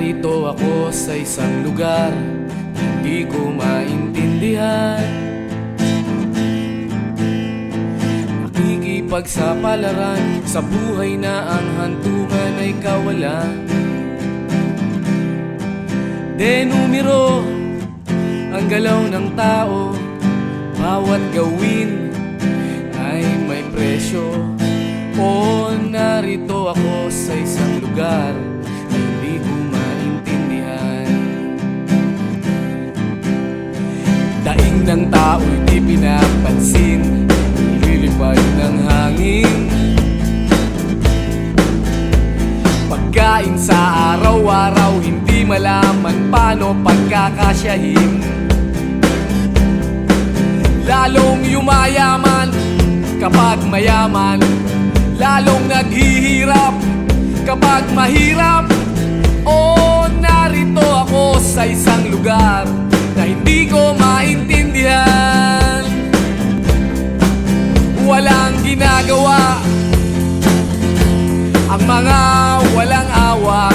Narito ako sa isang lugar hindi ko maintindihan. Nakikipagsapalaran sa buhay na ang hantungan ay kawalan. Denumero ang galaw ng tao, bawat gawin ay may presyo. O narito ako sa isang lugar na hindi ko maintindihan. Daing ng tao'y di pinapansin, nililipad ng hangin. Pagkain sa araw-araw, hindi malaman paano pagkakasyahin. Lalong yumayaman kapag mayaman, lalong naghihirap kapag mahirap. O narito ako sa isang lugar na hindi ko maintindihan. Walang ginagawa ang mga walang awa,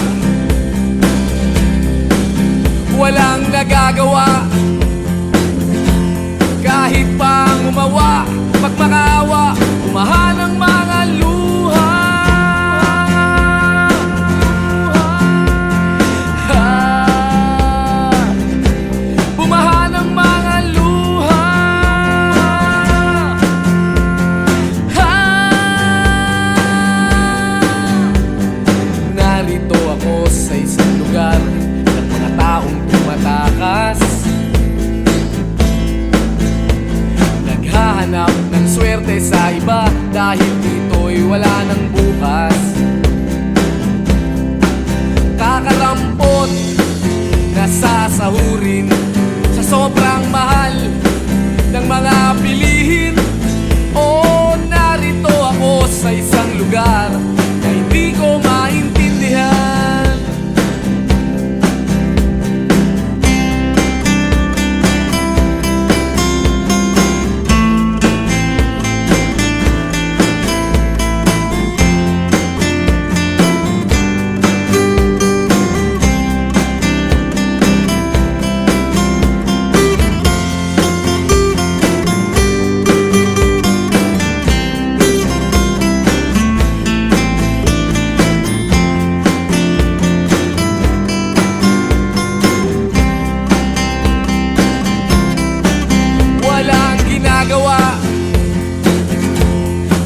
walang nagagawa kahit pang umawa, magmakaawa, umahan ang mga luha. Bumahan ang mga luha. Narito ako sa isang lugar ng mga taong tumatakas, naghahanap ng swerte sa iba dahil dito'y wala ng bukas. Kakarampot na sasahurin sa sobrang mahal ng mga bilihin. O narito ako sa isang lugar na hindi ko maintindihan.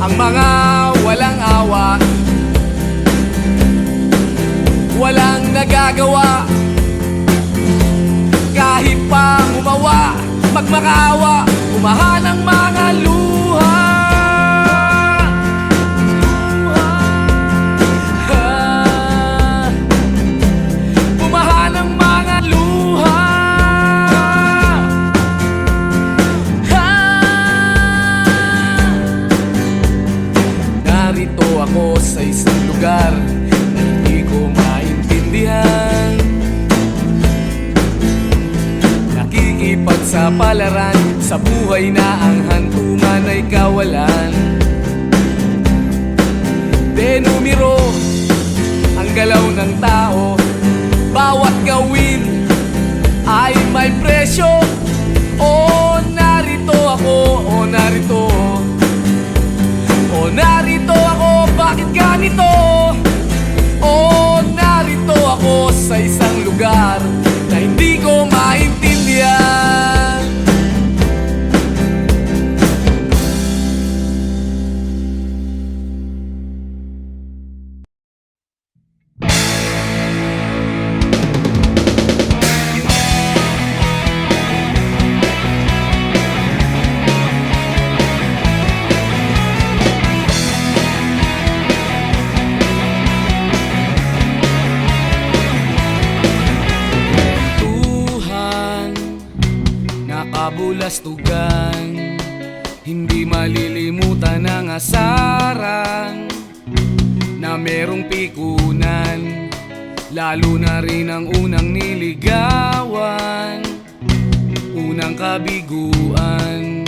Ang mga walang awa, walang nagagawa kahit pang umawa, magmakaawa, umahan ang mga luha. Bumahan ang mga luha. Narito ako sa isang lugar na hindi ko maintindihan. Nakikipagsapalaran sa buhay na ang hantungan ay kawalan. Denumero ang galaw ng tao, bawat gawin ay may presyo. O narito ako, o narito, o narito ako, bakit ganito? O narito ako sa isang lugar na hindi ko maintindihan. Kabulastugan, hindi malilimutan ang asaran na merong pikunan, lalo na rin ang unang niligawan, unang kabiguan.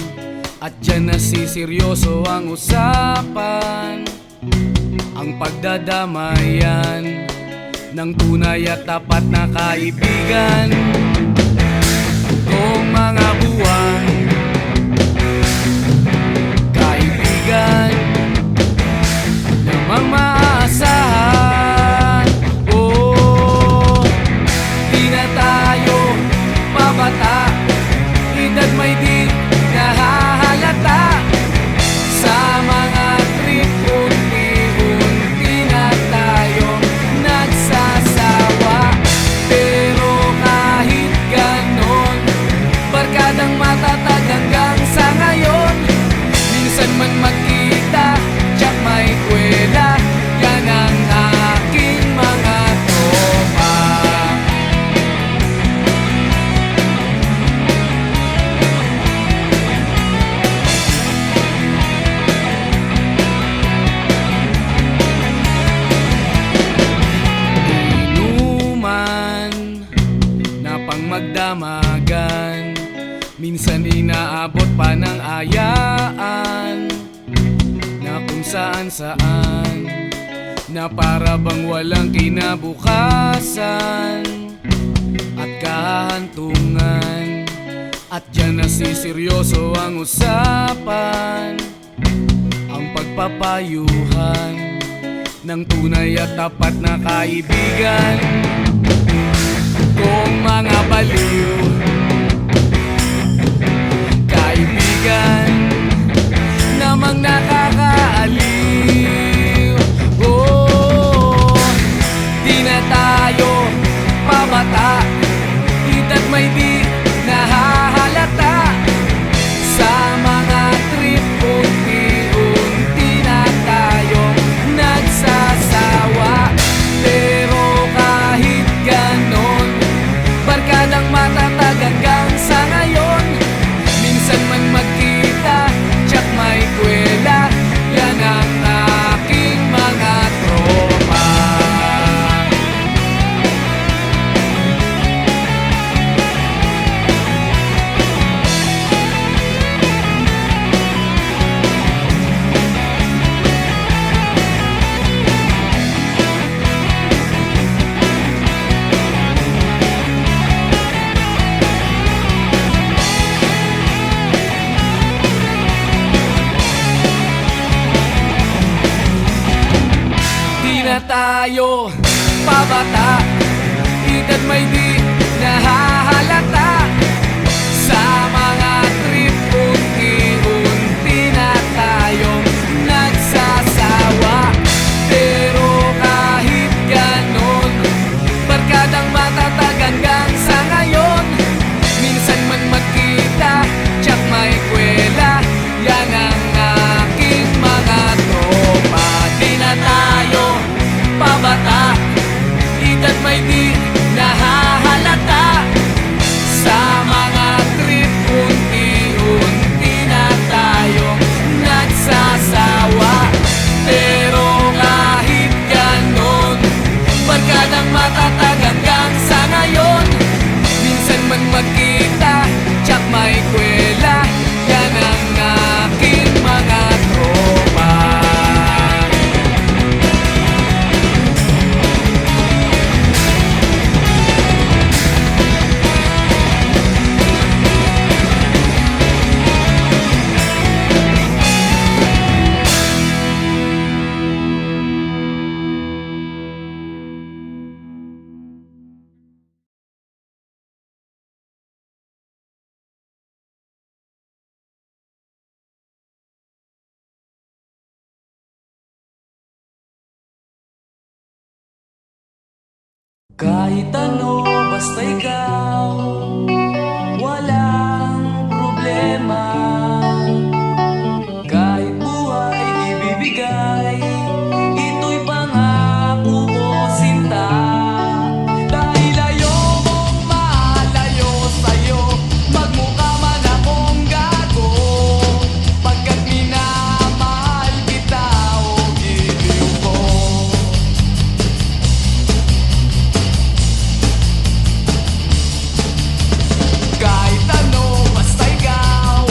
At dyan nasiseryoso ang usapan, ang pagdadamayan ng tunay at tapat na kaibigan. Kung mga buwan, kaibigan namang maaasahan. Oh, di na tayo pabata, edad may di nahahalata. Sa mga trip, unti-unti na tayo nagsasawa. Pero kahit ganon, barkadang matatag hanggang sa ngayon. Minsan man magkita, tsak may kwela, yan ang aking mga tropa. Inuman na pang magdamagan, minsan inaabot pa ng ayaan na kung saan-saan, na para bang walang kinabukasan at kahantungan. At dyan nasiseryoso ang usapan, ang pagpapayuhan ng tunay at tapat na kaibigan. Kung mga baliw, kaibigan namang nakakaaliw. Oh, di na tayo pabata, edad may di nahahalata. Sa mga trip, unti-unti na tayo nagsasawa. Pero kahit ganon, barkadang matatag hanggang sa ngayon. Minsan man magkita, tsak may kwela, yan ang aking mga tropa. Di na tayo pabata, edad may di nahahalata. Sa mga trip, unti-unti na tayong nagsasawa. Pero kahit ganon, barkadang matatag hanggang sa ngayon. Minsan man magkita, tsak may kwela, yan ang aking mga tropa. Di na tayo pabata, edad may di nahahalata. Sa mga trip, unti-unti na tayo nagsasawa. Pero kahit ganon, barkadang matatag hanggang sa ngayon. Minsan man magkita, tsak may kwela, yan ang aking mga tropa. Kahit ano, basta ikaw, walang problema. Kahit buhay ibibigay, ito'y pangako ko, sinta. Dahil ayokong malayo sa'yo, magmukha man akong gago. Pagkat minamahal kita, o giliw ko. Kahit ano, basta ikaw,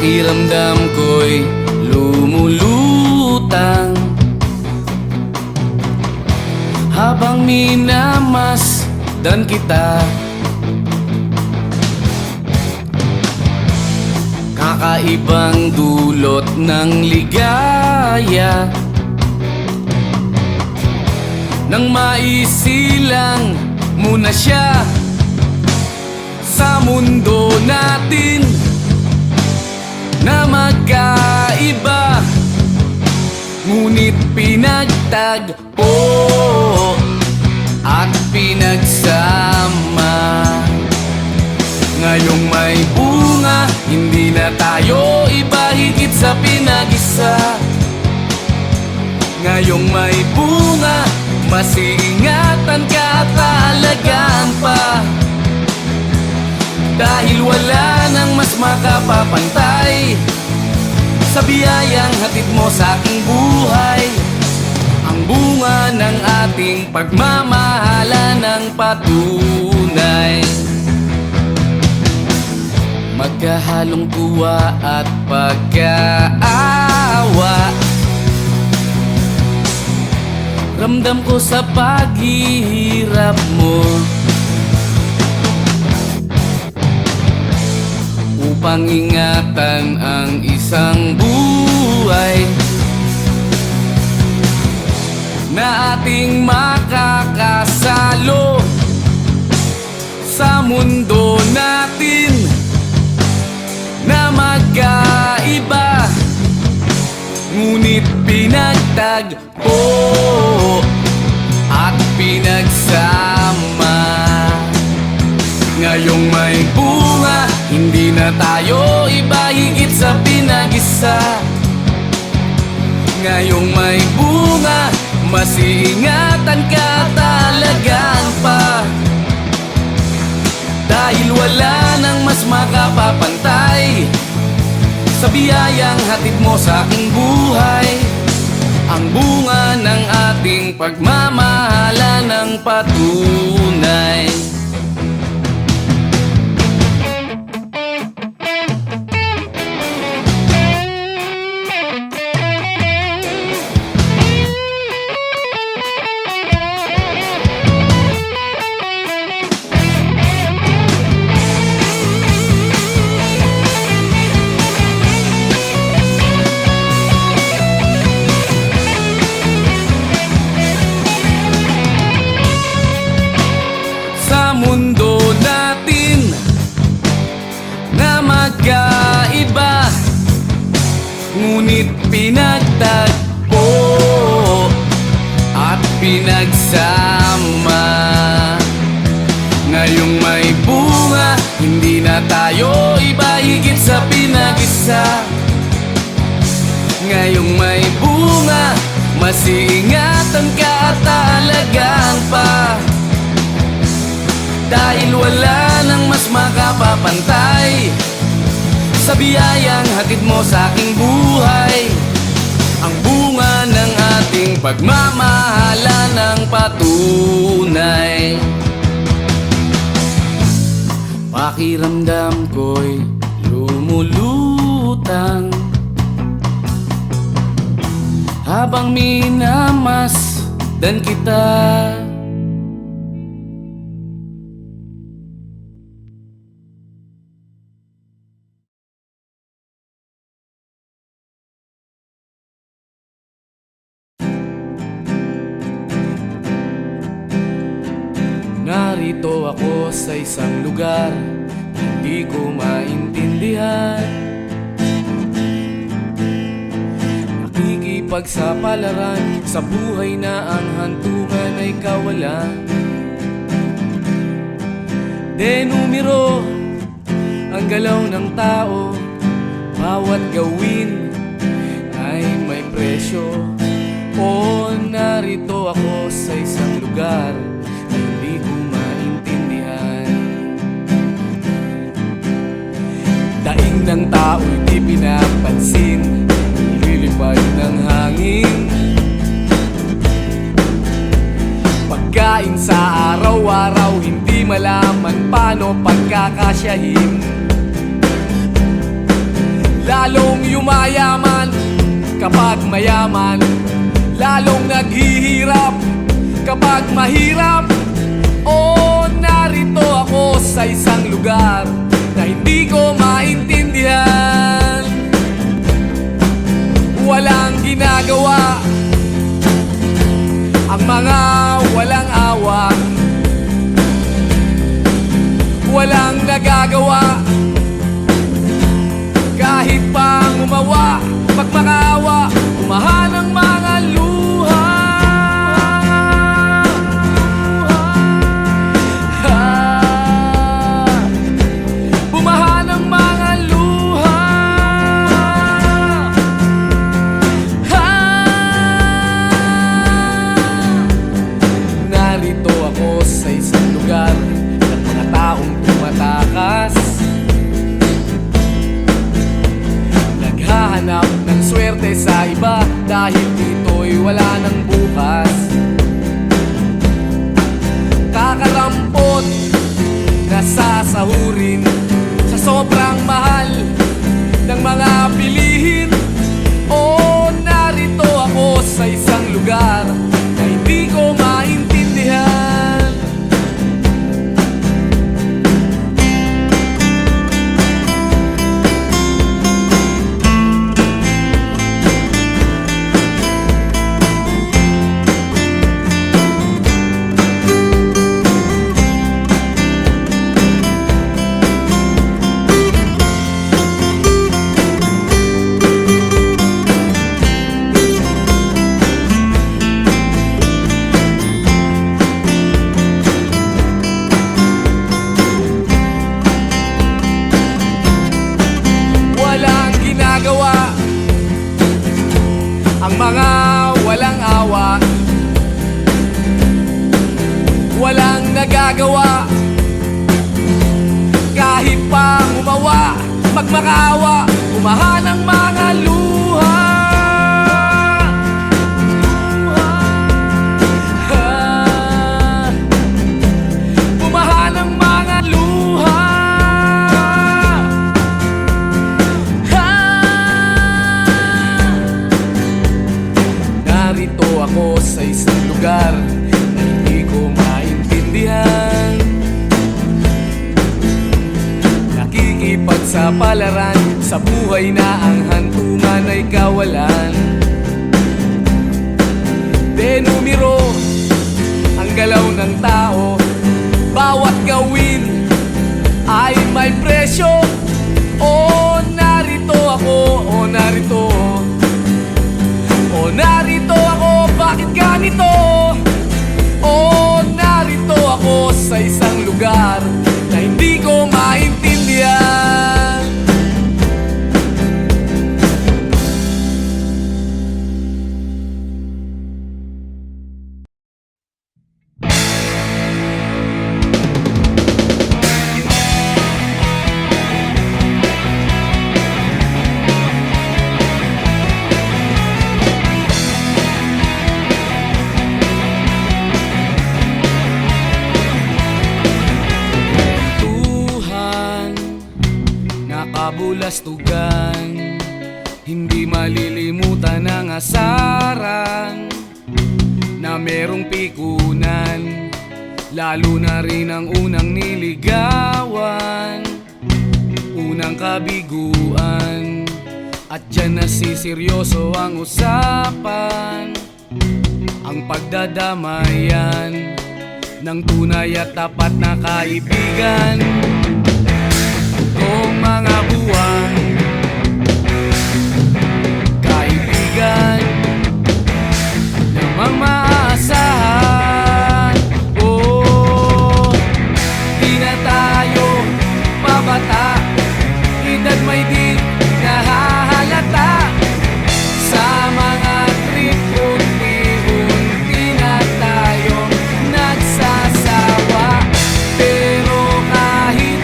Pakiramdam ko'y lumulutang habang minamasdan kita. Kakaibang dulot ng ligaya nang maisilang muna siya sa mundo natin na magkaiba, ngunit pinagtagpo at pinagsama. Ngayong may bunga, hindi na tayo iba, higit sa pinag-isa. Ngayong may bunga, mas iingatan ka at aalagaan pa, dahil wala nang mas makapapantay sa biyayang hatid mo sa aking buhay. Ang bunga ng ating pagmamahalan ng patunay, magkahalong tuwa at pagkaawa. Ramdam ko sa paghihirap mo, upang ingatan ang isang buhay na ating makakasalo sa mundo natin na magkaiba, ngunit pinagtagpo at pinagsama. Ngayong may bunga, hindi na tayo iba, higit sa pinag-isa. Ngayong may bunga, mas iingatan ka at alagaan pa, dahil wala nang mas makapapantay sa biyayang hatid mo sa aking buhay. Ang bunga ng ating pagmamahalan ng patunay. Mundo natin na magkaiba, ngunit pinagtagpo at pinagsama. Ngayong may bunga, hindi na tayo iba, higit sa pinag-isa. Ngayong may bunga, mas iingatan ka at aalagaan pa, dahil wala nang mas makapapantay sa biyayang hatid mo sa aking buhay. Ang bunga ng ating pagmamahalan ng patunay. Pakiramdam ko'y lumulutang habang minamasdan kita. Narito ako sa isang lugar hindi ko maintindihan, nakikipagsapalaran sa buhay na ang hantungan ay kawalan. Denumero ang galaw ng tao, bawat gawin ay may presyo. O narito ako sa isang lugar hindi ko maintindihan, daing ng tao'y di pinapansin, lilipad ng hangin. Pagkain sa araw-araw, hindi malaman paano pagkakasyahin. lalong yumayaman kapag mayaman, lalong naghihirap kapag mahirap. O narito ako sa isang lugar na hindi ko maintindihan. Walang ginagawa ang mga walang awa, walang nagagawa kahit pang umawa, pagmakaawa, umahan ang mga luha. Bumahan ang mga luha. Narito ako sa isang lugar ng mga taong tumatakas, naghahanap ng swerte sa iba dahil dito'y wala ng bukas. Kakarampot na sasahurin sa sobrang mahal ng mga bilihin. O narito ako sa isang lugar na hindi ko maintindihan. Ang mga walang awa, walang nagagawa kahit pang umawa, magmakaawa, umahan ang mga luha. Umahan ang mga luha. Narito ako sa isang lugar na hindi ko maintindihan. Nakikipagsapalaran sa buhay na ang hantungan ay kawalan. Denumero ang galaw ng tao, bawat gawin ay may presyo. O narito ako, o narito, o narito ako, bakit ganito? O narito ako sa isang lugar na hindi ko maintindihan. Kabulastugan, hindi malilimutan ang asaran na merong pikunan, lalo na rin ang unang niligawan, unang kabiguan. At dyan nasiseryoso ang usapan, ang pagdadamayan ng tunay at tapat na kaibigan. Kung mga buwan, kaibigan namang maaasahan. Oh, di na tayo pabata, edad may di nahahalata. Sa mga trip, unti-unti na tayong nagsasawa. Pero kahit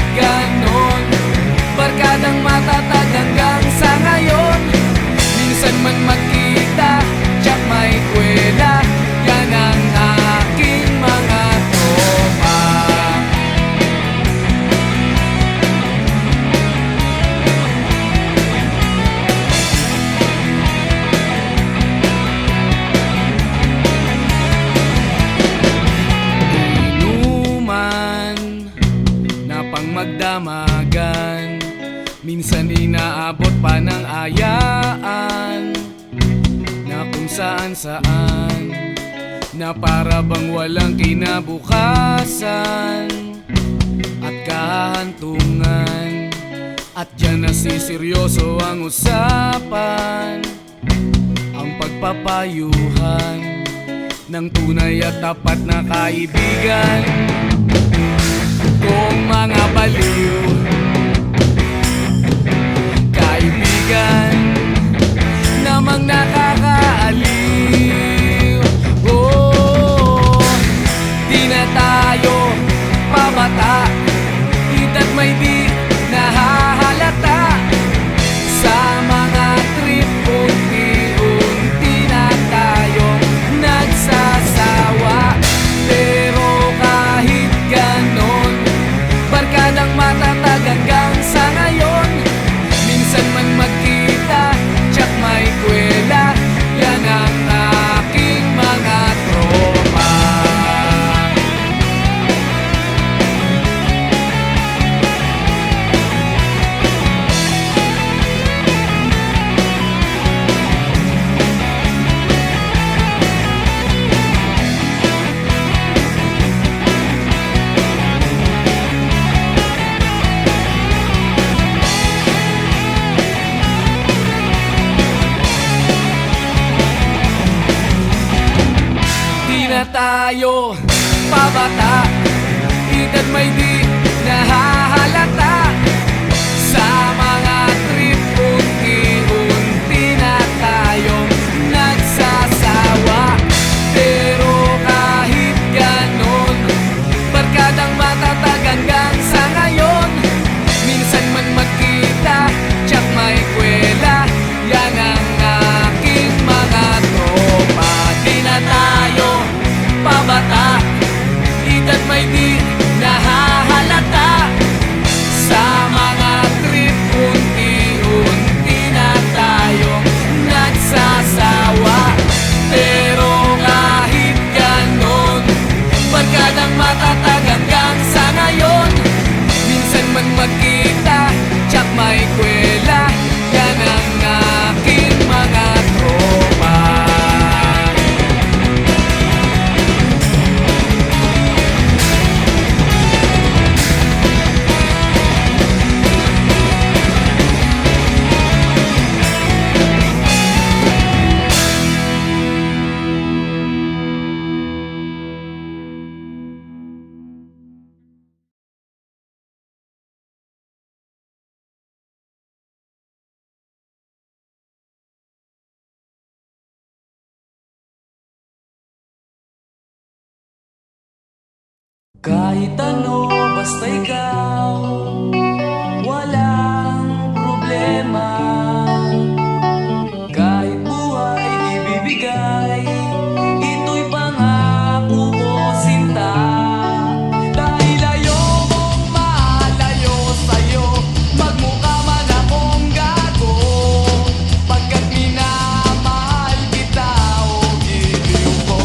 magdamagan. Minsan inaabot pa ng ayaan na kung saan-saan, na para bang walang kinabukasan at kahantungan. At dyan nasiseryoso ang usapan, ang pagpapayuhan ng tunay at tapat na kaibigan. Kung mga baliw kaibigan namang nakakaaliw, oh, di na tayo pabata, edad may di nahahalata. Sa mga trip unti-unti na tayong nagsasawa. Pero kahit ganon, barkadang matatag hanggang sa ngayon. Minsan man magkita, tsak may kwela, yan ang aking mga tropa. Tayo pabata, edad may di nahahalata. Sa mga trip unti-unti na tayong nagsasawa. Pero kahit ganon, barkadang matatag hanggang sa ngayon. Minsan man magkita, tsak may kwela, yan ang aking mga tropa. Di na tayo pabata, edad may di nahahalata. Sa mga trip unti-unti na tayong nagsasawa. Pero kahit ganon, barkadang matatag hanggang sa ngayon. Minsan man magkita, tsak may kwela, yan ang aking mga tropa. Kahit ano, basta ikaw, walang problema. Kahit buhay ibibigay, ito'y pangako ko, sinta. Dahil ayokong malayo sa'yo, magmukha man akong gago. Pagkat minamahal kita, o giliw ko.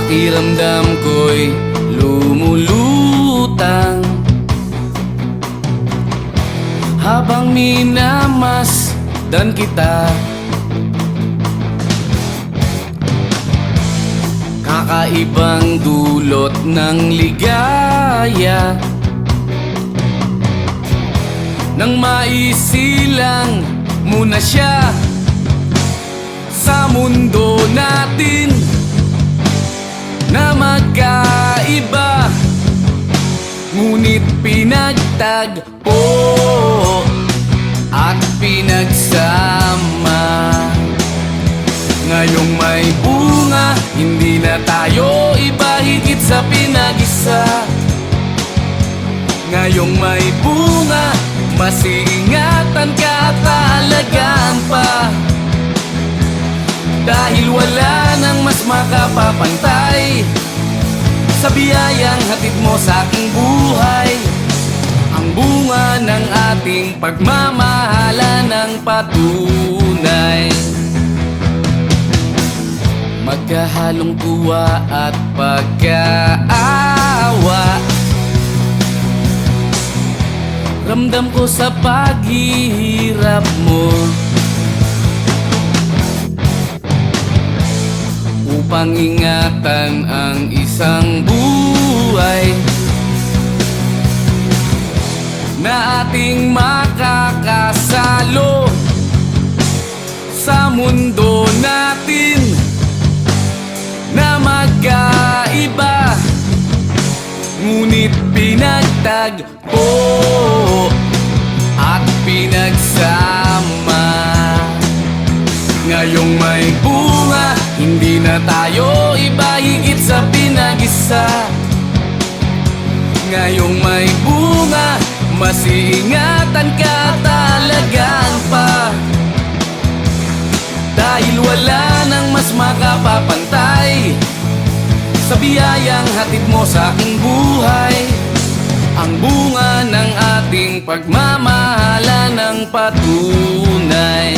Pakiramdam ko'y lumulutang habang minamasdan kita. Kakaibang dulot ng ligaya nang maisilang muna siya sa mundo natin na magkaiba, ngunit pinagtagpo at pinagsama. Ngayong may bunga, hindi na tayo iba, higit sa pinag-isa. Ngayong may bunga, mas iingatan ka at aalagaan pa, dahil wala nang mas makapapantay sa biyayang hatid mo sa aking buhay. Ang bunga ng ating pagmamahalan ng patunay, magkahalong tuwa at pagkaawa. Ramdam ko sa paghihirap mo, upang ingatan ang isang buhay na ating makakasalo sa mundo natin na magkaiba, ngunit pinagtagpo at pinagsama. Ngayong may bunga, hindi na tayo iba, higit sa pinag-isa. Ngayong may bunga, mas iingatan ka at alagaan pa, dahil wala nang mas makapapantay sa biyayang hatid mo sa aking buhay. Ang bunga ng ating pagmamahalan ng patunay.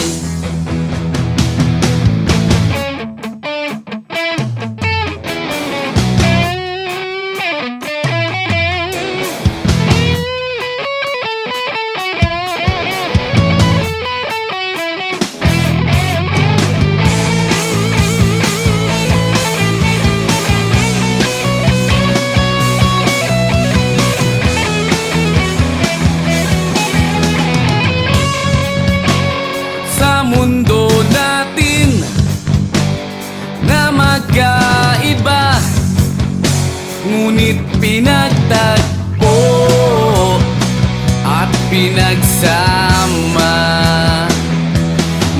Mundo natin na magkaiba, ngunit pinagtagpo at pinagsama.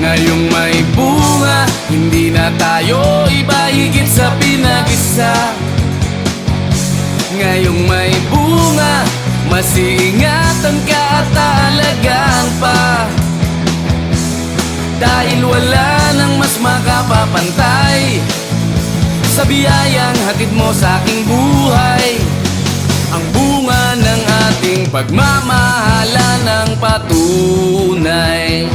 Ngayong may bunga, hindi na tayo iba, higit sa pinag-isa. Ngayong may bunga, mas iingatan ka at alagaan pa, dahil wala nang mas makapapantay sa biyayang hatid mo sa aking buhay. Ang bunga ng ating pagmamahalan ng patunay.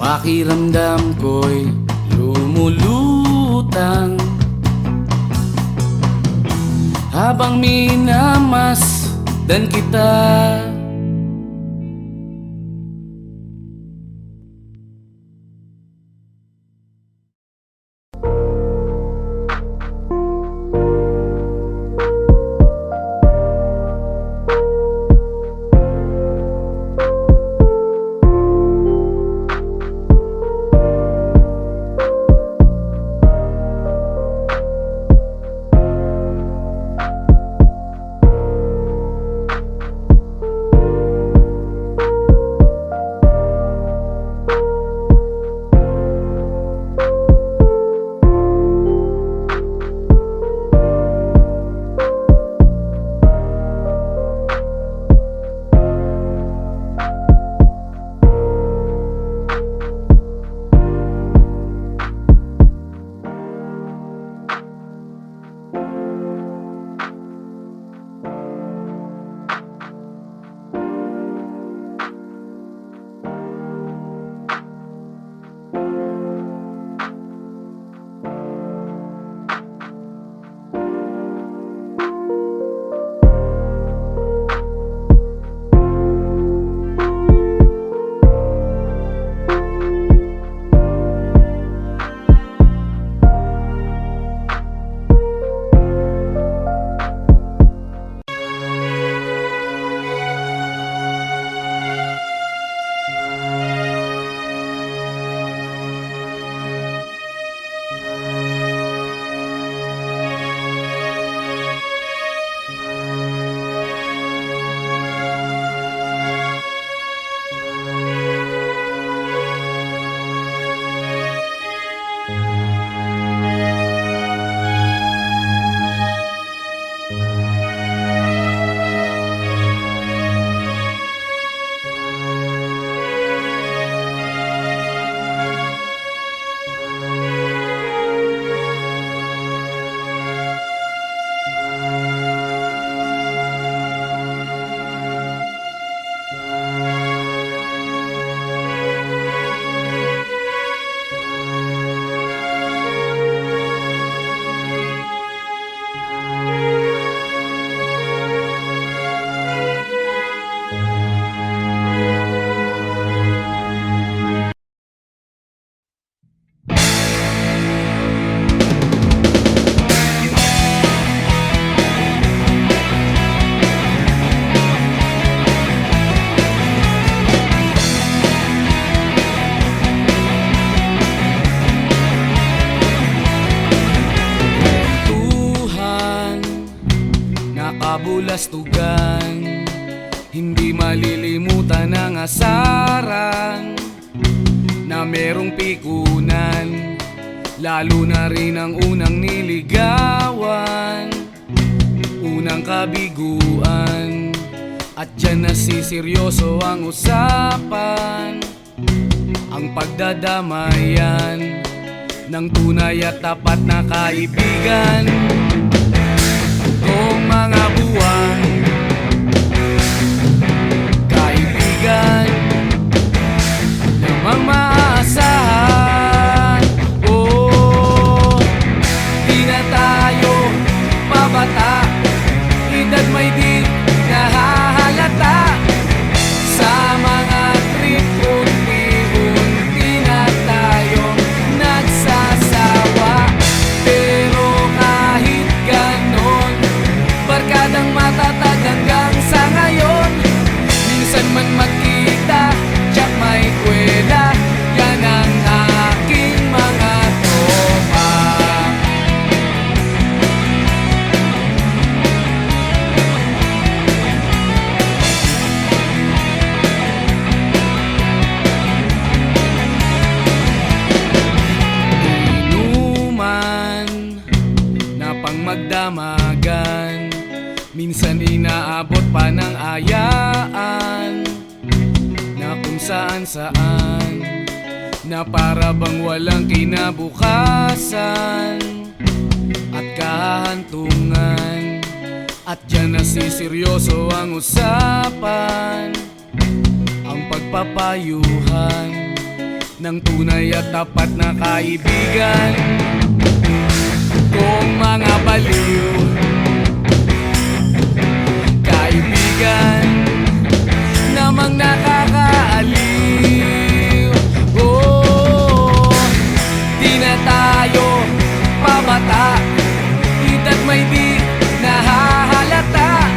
Pakiramdam ko'y lumulutang habang minamasdan kita. malilimutan ang asaran na merong pikunan, lalo na rin ang unang niligawan, unang kabiguan. At dyan nasiseryoso ang usapan, ang pagdadamayan ng tunay at tapat na kaibigan. Kung mga buwan, kaibigan namang maaasahan. Oh, di na tayo pabata, edad may di nahahalata. Sa mga trip, unti-unti na tayong nagsasawa. Pero kahit ganon, barkadang matatag hanggang sa ngayon. Minsan man magkita, tsak may kwela, yan ang aking mga tropa. Inuman na pang magdamagan, minsan inaabot pa ng ayaan, na kung saan-saan, na para bang walang kinabukasan at kahantungan. At dyan nasiseryoso ang usapan, ang pagpapayuhan ng tunay at tapat na kaibigan. Kung mga baliw, kaibigan namang nakakaaliw. Oh, di na tayo pabata, edad may di nahahalata.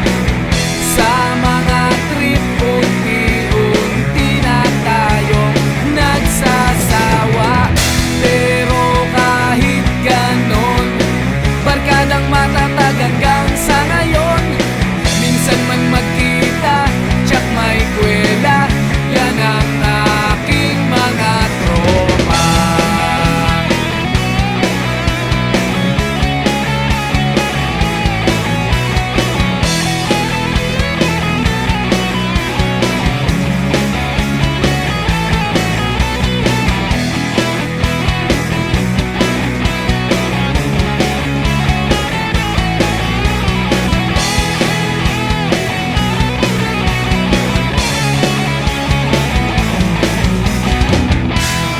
Sa mga trip, unti-unti na tayong nagsasawa. Pero kahit ganon, barkadang matatag hanggang sa ngayon. Minsan man magkita, tsak may kwela, yan ang aking mga tropa.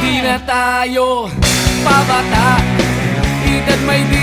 Di na tayo pabata, edad may di